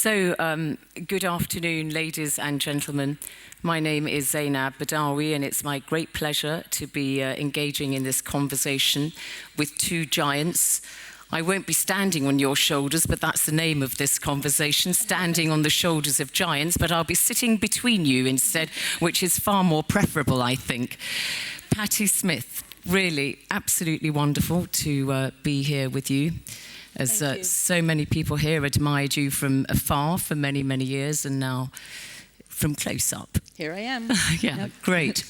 Good afternoon, ladies and gentlemen. My name is Zeinab Badawi, and it's my great pleasure to be engaging in this conversation with two giants. I won't be standing on your shoulders, but that's the name of this conversation, standing on the shoulders of giants, but I'll be sitting between you instead, which is far more preferable, I think. Patti Smith, really absolutely wonderful to be here with you. As so many people here admired you from afar for many, many years, and now from close up. Here I am. Yeah, yep. Great.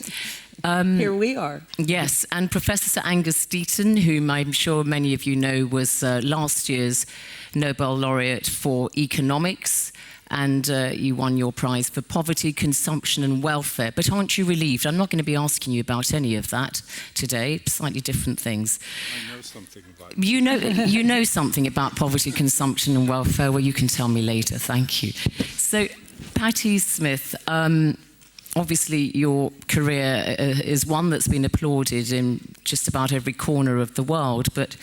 Here we are. Yes, and Professor Angus Deaton, whom I'm sure many of you know, was last year's Nobel Laureate for economics, and you won your prize for poverty, consumption and welfare. But aren't you relieved? I'm not going to be asking you about any of that today, slightly different things. I know something about it. You know something about poverty, consumption and welfare. Well, you can tell me later. Thank you. So, Patti Smith, obviously your career is one that's been applauded in just about every corner of the world, but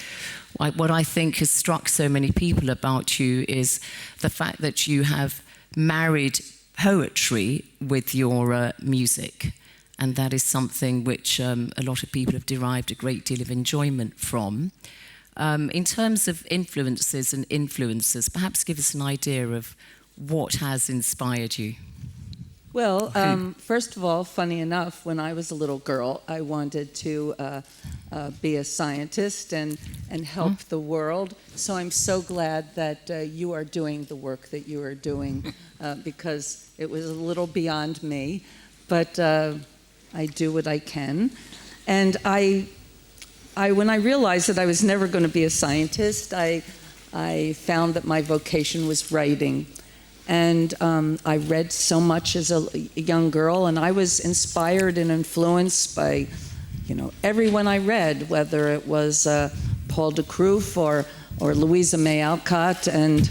what I think has struck so many people about you is the fact that you have married poetry with your music, and that is something which a lot of people have derived a great deal of enjoyment from. In terms of influences and influencers, perhaps give us an idea of what has inspired you. Well, first of all, funny enough, when I was a little girl, I wanted to be a scientist and help the world. So I'm so glad that you are doing the work that you are doing because it was a little beyond me, but I do what I can. And when I realized that I was never going to be a scientist, I found that my vocation was writing. And I read so much as a young girl, and I was inspired and influenced by, everyone I read, whether it was Paul de Croof or Louisa May Alcott. And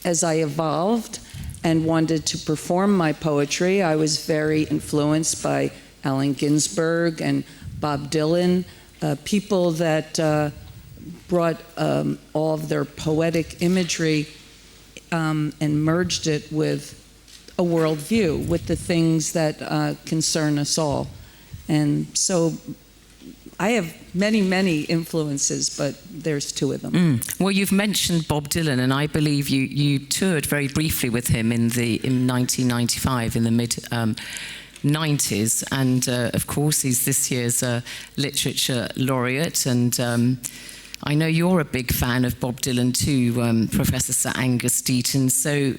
as I evolved and wanted to perform my poetry, I was very influenced by Allen Ginsberg and Bob Dylan, people that brought all of their poetic imagery and merged it with a worldview, with the things that concern us all. And so I have many, many influences, but there's two of them. Well, you've mentioned Bob Dylan, and I believe you toured very briefly with him in 1995, in the mid-90s. And of course, he's this year's literature laureate. And I know you're a big fan of Bob Dylan too, Professor Sir Angus Deaton. So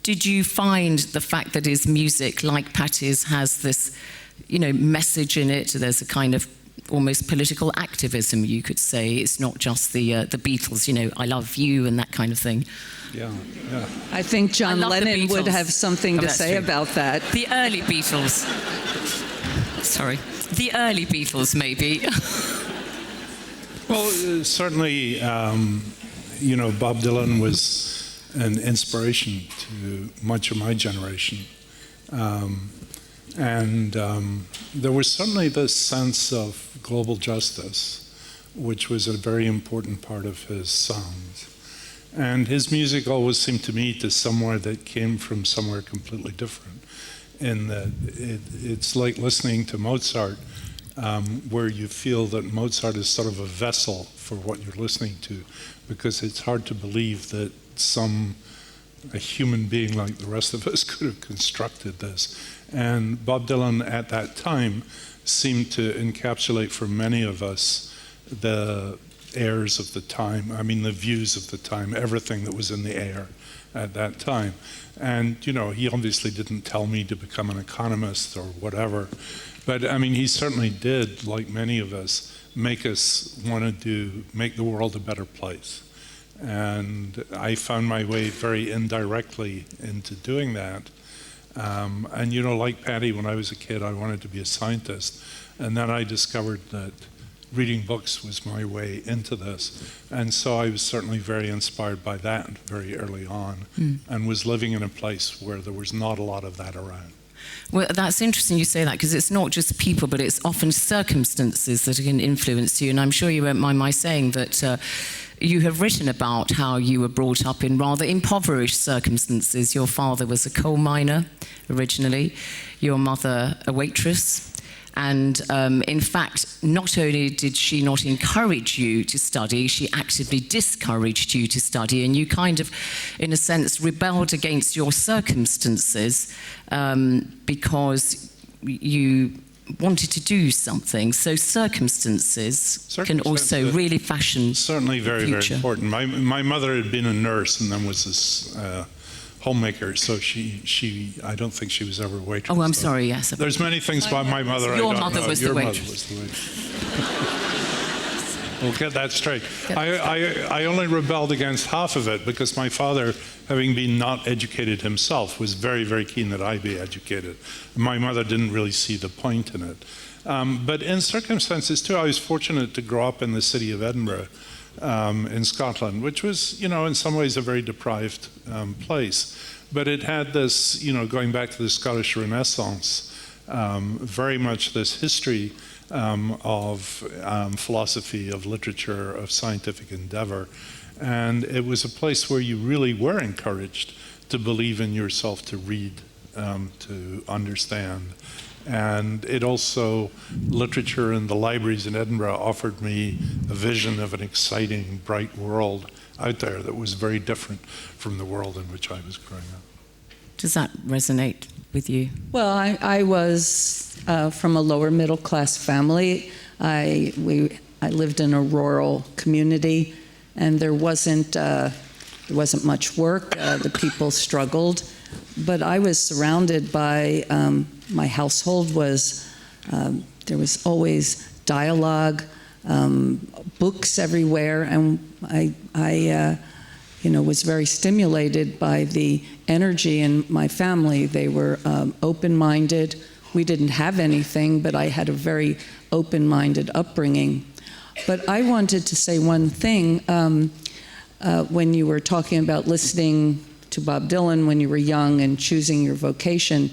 did you find the fact that his music, like Patti's, has this, message in it? There's a kind of almost political activism, you could say. It's not just the Beatles, I love you and that kind of thing. Yeah. I think John Lennon would have something to say about that. The early Beatles. Sorry. The early Beatles, maybe. Well, certainly, Bob Dylan was an inspiration to much of my generation. And there was certainly this sense of global justice, which was a very important part of his sound. And his music always seemed to me to somewhere that came from somewhere completely different. In that it's like listening to Mozart, where you feel that Mozart is sort of a vessel for what you're listening to, because it's hard to believe that a human being like the rest of us could have constructed this. And Bob Dylan at that time seemed to encapsulate for many of us the airs of the time, the views of the time, everything that was in the air at that time. And, he obviously didn't tell me to become an economist or whatever, but he certainly did, like many of us, make us want to make the world a better place. And I found my way very indirectly into doing that. And like Patti, when I was a kid, I wanted to be a scientist. And then I discovered that reading books was my way into this. And so I was certainly very inspired by that very early on, and was living in a place where there was not a lot of that around. Well, that's interesting you say that, because it's not just people, but it's often circumstances that can influence you. And I'm sure you won't mind my saying that you have written about how you were brought up in rather impoverished circumstances. Your father was a coal miner originally, your mother a waitress. And in fact, not only did she not encourage you to study, she actively discouraged you to study, and you kind of, in a sense, rebelled against your circumstances because you wanted to do something. So circumstances can also really fashion certainly very, the future. very important. My mother had been a nurse and then was this homemaker, so I don't think she was ever a waitress. Oh, I'm sorry, yes. There's many things about my mother Your I don't mother know. was Your the mother waitress. was the waitress. We'll get that straight. I only rebelled against half of it because my father, having been not educated himself, was very, very keen that I be educated. My mother didn't really see the point in it. But in circumstances, too, I was fortunate to grow up in the city of Edinburgh in Scotland, which was, in some ways a very deprived place. But it had this, going back to the Scottish Renaissance, very much this history of philosophy, of literature, of scientific endeavor. And it was a place where you really were encouraged to believe in yourself, to read, to understand. And it also, literature in the libraries in Edinburgh offered me a vision of an exciting, bright world out there that was very different from the world in which I was growing up. Does that resonate with you? Well, I was from a lower middle class family. I lived in a rural community, and there wasn't much work. The people struggled, but I was surrounded by. My household was there was always dialogue, books everywhere, and I was very stimulated by the energy in my family. They were open-minded. We didn't have anything, but I had a very open-minded upbringing. But I wanted to say one thing. When you were talking about listening to Bob Dylan when you were young and choosing your vocation,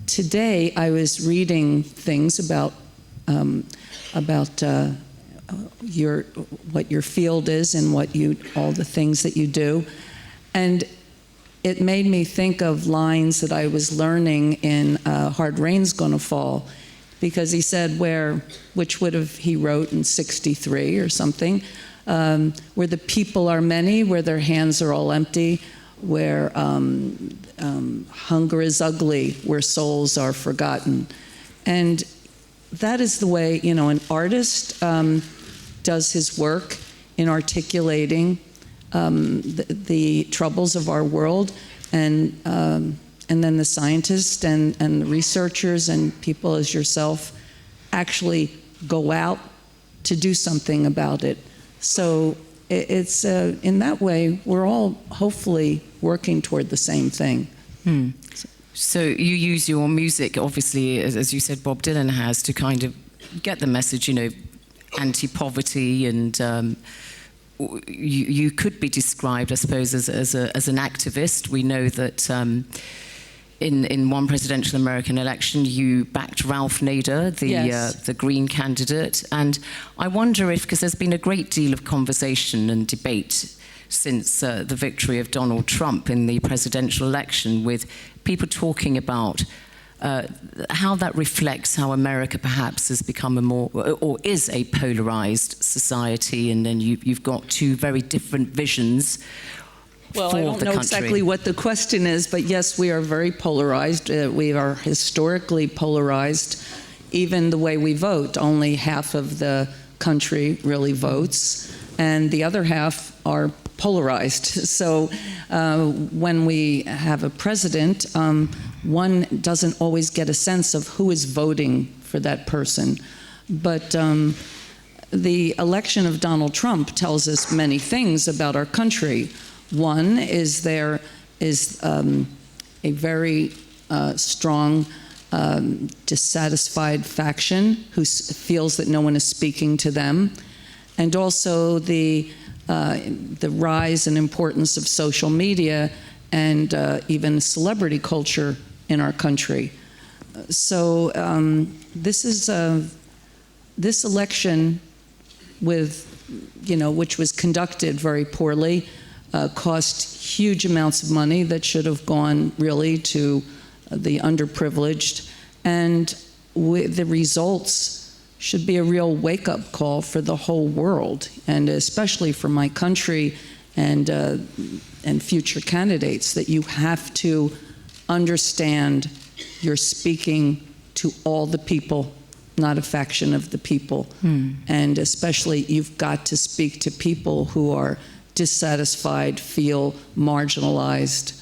today I was reading things about what your field is and all the things that you do, and it made me think of lines that I was learning in Hard Rain's Gonna Fall, because he said he wrote in '63 or something, where the people are many, where their hands are all empty, where hunger is ugly, where souls are forgotten. And that is the way, an artist does his work in articulating the troubles of our world, and then the scientists and the researchers and people as yourself actually go out to do something about it. So it's in that way, we're all hopefully working toward the same thing. So you use your music, obviously, as you said, Bob Dylan has, to kind of get the message, anti-poverty, and you could be described, I suppose, as an activist. We know that in one presidential American election, you backed Ralph Nader, the Green candidate. And I wonder if, because there's been a great deal of conversation and debate since the victory of Donald Trump in the presidential election, with people talking about how that reflects how America perhaps has become is a polarized society, and then you've got two very different visions. Well, I don't know exactly what the question is, but yes, we are very polarized. We are historically polarized. Even the way we vote, only half of the country really votes, and the other half are polarized. So when we have a president, one doesn't always get a sense of who is voting for that person. But the election of Donald Trump tells us many things about our country. One is there is a very strong, dissatisfied faction who feels that no one is speaking to them, and also the rise and importance of social media and even celebrity culture in our country. So this election, with which was conducted very poorly, cost huge amounts of money that should have gone really to the underprivileged, and the results should be a real wake-up call for the whole world, and especially for my country and future candidates, that you have to understand you're speaking to all the people, not a faction of the people. And especially you've got to speak to people who are dissatisfied, feel marginalized,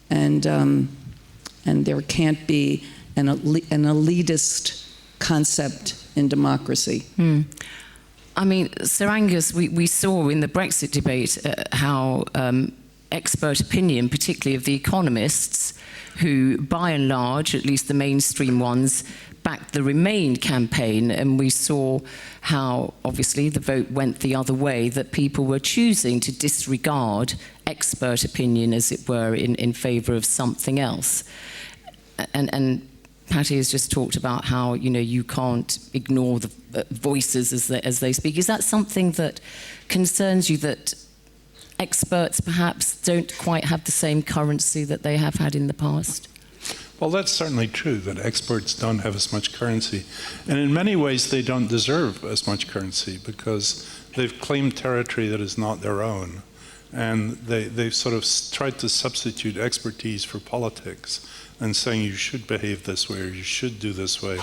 and there can't be an elitist concept in democracy. I mean, Sir Angus, we saw in the Brexit debate how expert opinion, particularly of the economists, who by and large, at least the mainstream ones, backed the Remain campaign, and we saw how obviously the vote went the other way, that people were choosing to disregard expert opinion, as it were, in favour of something else. And Patti has just talked about how, you can't ignore the voices as they speak. Is that something that concerns you, that experts perhaps don't quite have the same currency that they have had in the past? Well, that's certainly true, that experts don't have as much currency. And in many ways, they don't deserve as much currency, because they've claimed territory that is not their own. And they've sort of tried to substitute expertise for politics, and saying you should behave this way or you should do this way,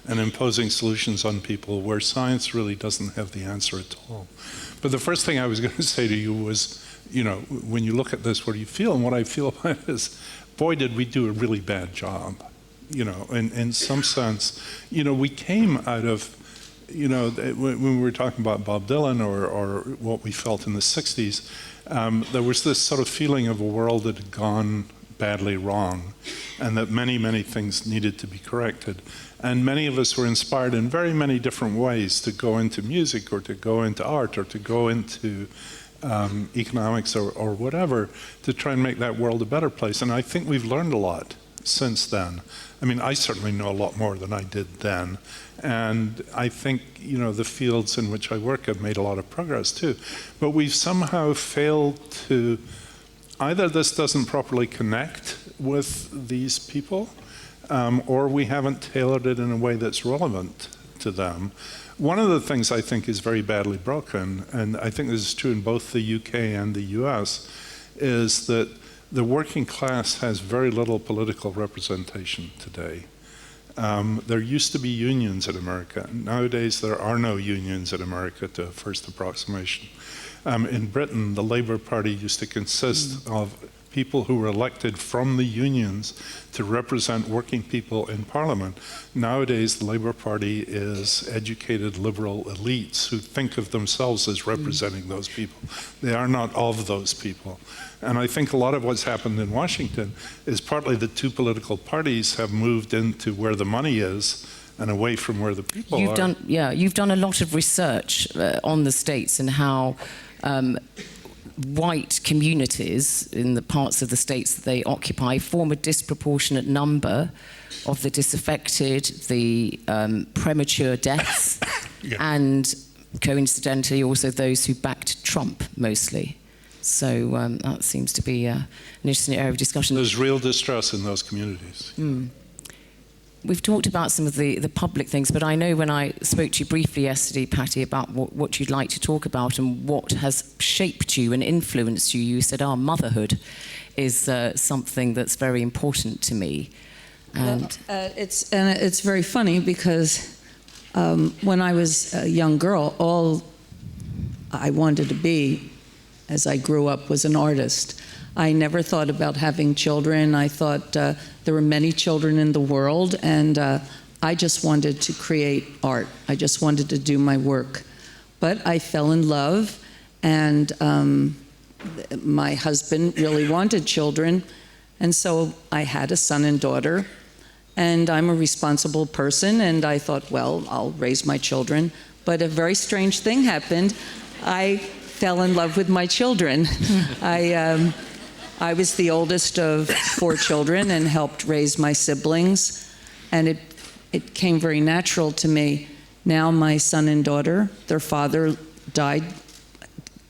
and imposing solutions on people where science really doesn't have the answer at all. But the first thing I was going to say to you was, when you look at this, what do you feel? And what I feel about it is, boy, did we do a really bad job. In some sense, we came out of, when we were talking about Bob Dylan or what we felt in the 60s, there was this sort of feeling of a world that had gone badly wrong, and that many, many things needed to be corrected. And many of us were inspired in very many different ways to go into music, or to go into art, or to go into economics, or whatever, to try and make that world a better place. And I think we've learned a lot since then. I mean, I certainly know a lot more than I did then. And I think, the fields in which I work have made a lot of progress too. But we've somehow failed to, either this doesn't properly connect with these people, or we haven't tailored it in a way that's relevant to them. One of the things I think is very badly broken, and I think this is true in both the UK and the US, is that the working class has very little political representation today. There used to be unions in America. Nowadays, there are no unions in America, to a first approximation. In Britain, the Labour Party used to consist of people who were elected from the unions to represent working people in Parliament. Nowadays, the Labour Party is educated liberal elites who think of themselves as representing those people. They are not of those people. And I think a lot of what's happened in Washington is partly the two political parties have moved into where the money is and away from where the people are. You've done a lot of research on the States and how white communities in the parts of the states that they occupy form a disproportionate number of the disaffected, the premature deaths, and coincidentally also those who backed Trump mostly. So that seems to be an interesting area of discussion. There's real distress in those communities. We've talked about some of the public things, but I know when I spoke to you briefly yesterday, Patti, about what you'd like to talk about and what has shaped you and influenced you, you said, motherhood is something that's very important to me. And it's very funny because when I was a young girl, all I wanted to be as I grew up was an artist. I never thought about having children. I thought there were many children in the world, and I just wanted to create art. I just wanted to do my work. But I fell in love, and my husband really wanted children, and so I had a son and daughter, and I'm a responsible person, and I thought, well, I'll raise my children. But a very strange thing happened. I fell in love with my children. I was the oldest of 4 children and helped raise my siblings, and it came very natural to me. Now my son and daughter, their father died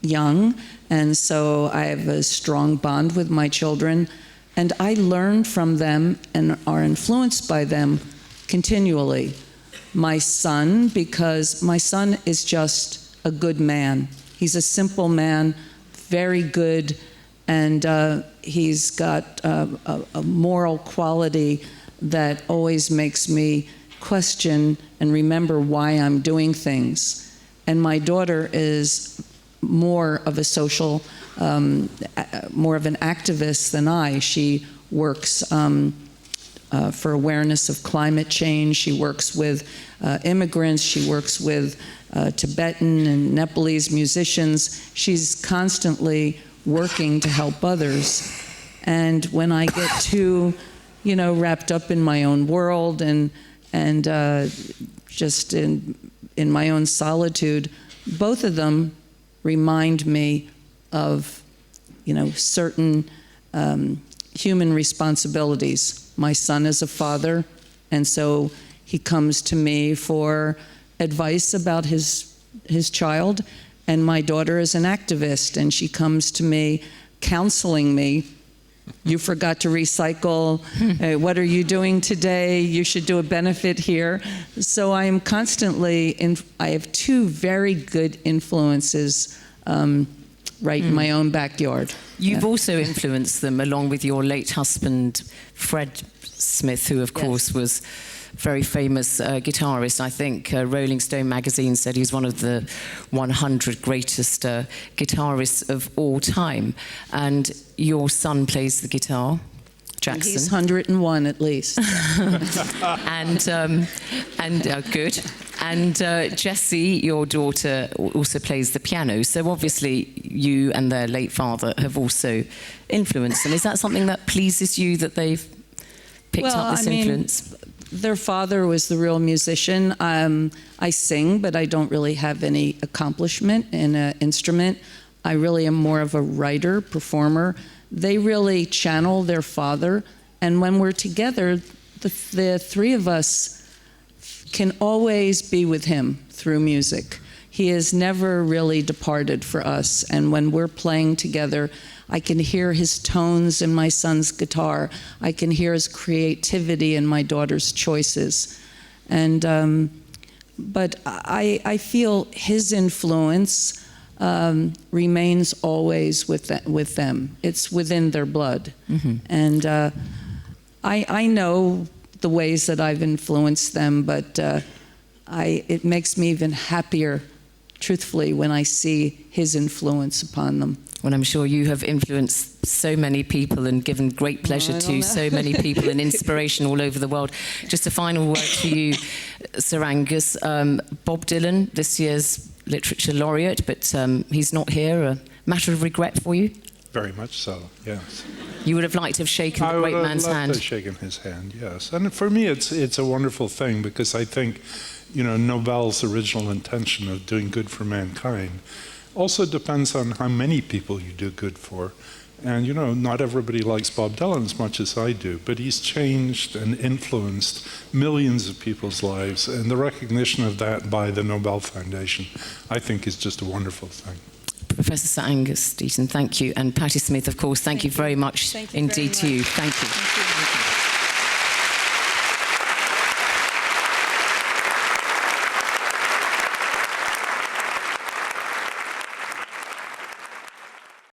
young, and so I have a strong bond with my children, and I learn from them and are influenced by them continually. My son, because my son is just a good man. He's a simple man, very good, and he's got a moral quality that always makes me question and remember why I'm doing things. And my daughter is more of a social, more of an activist than I. She works for awareness of climate change. She works with immigrants. She works with Tibetan and Nepalese musicians. She's constantly working to help others. And when I get too, wrapped up in my own world and just in my own solitude, both of them remind me of, certain human responsibilities. My son is a father, and so he comes to me for advice about his child, and my daughter is an activist, and she comes to me counseling me. You forgot to recycle. What are you doing today? You should do a benefit here. So I am constantly I have two very good influences right in my own backyard. You've also influenced them along with your late husband, Fred Smith, who of course was very famous guitarist. I think Rolling Stone magazine said he's one of the 100 greatest guitarists of all time. And your son plays the guitar, Jackson. He's 101 at least. and good. And Jessie, your daughter, also plays the piano. So obviously you and their late father have also influenced them. Is that something that pleases you, that they've picked up this influence? Their father was the real musician. I sing, but I don't really have any accomplishment in an instrument. I really am more of a writer, performer. They really channel their father, and when we're together, the three of us can always be with him through music. He has never really departed for us, and when we're playing together, I can hear his tones in my son's guitar. I can hear his creativity in my daughter's choices. And but I feel his influence remains always with them. It's within their blood. Mm-hmm. And I know the ways that I've influenced them, but it makes me even happier, truthfully, when I see his influence upon them. Well, I'm sure you have influenced so many people and given great pleasure to so many people and inspiration all over the world. Just a final word to you, Sir Angus. Bob Dylan, this year's Literature Laureate, but he's not here. A matter of regret for you? Very much so, yes. You would have liked to have shaken the great man's hand. I would have loved to have shaken his hand, yes. And for me, it's a wonderful thing, because I think, Nobel's original intention of doing good for mankind also depends on how many people you do good for. And, not everybody likes Bob Dylan as much as I do, but he's changed and influenced millions of people's lives. And the recognition of that by the Nobel Foundation, I think, is just a wonderful thing. Professor Sir Angus Deaton, thank you. And Patti Smith, of course, thank you very much indeed to you. Thank you.